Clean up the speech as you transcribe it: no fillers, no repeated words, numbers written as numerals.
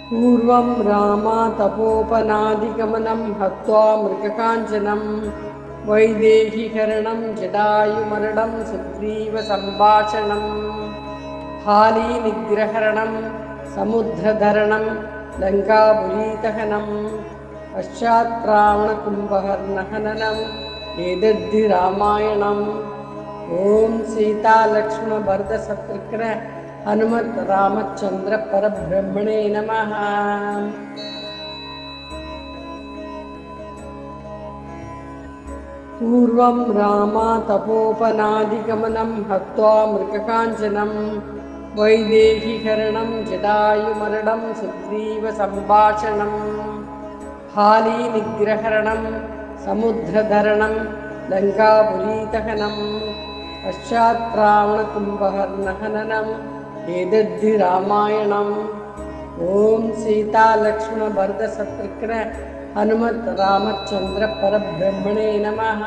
पूर्वं रामातपोपनादिगमनं हत्वा मृगकाञ्चनं वैदेहीकरणं जटायुमरणं सुग्रीवसम्भाषणं हालीनिग्रहरणं समुद्रधरणं लङ्कापुरीदहनं पश्चात् रावणकुम्भकर्णहननम् एतद्धि रामायणम्। ओं सीतालक्ष्मणभरतशत्रुघ्न हनुमत् रामचंद्र परब्रह्मणे नमः। पूर्वं रामातपोपनादिगमनं हत्वा मृगकाञ्चनं वैदेहीकरणं जटायुमरणं सुग्रीवसम्भाषणं हालीनिग्रहरणं समुद्रधरणं लङ्कापुरीदहनं पश्चात् रावणकुम्भकर्णहननम् एतद्धि रामायणम्। ओं सीतालक्ष्मणभरतशत्रुघ्न हनुमत् रामचंद्र परब्रह्मणे नमः।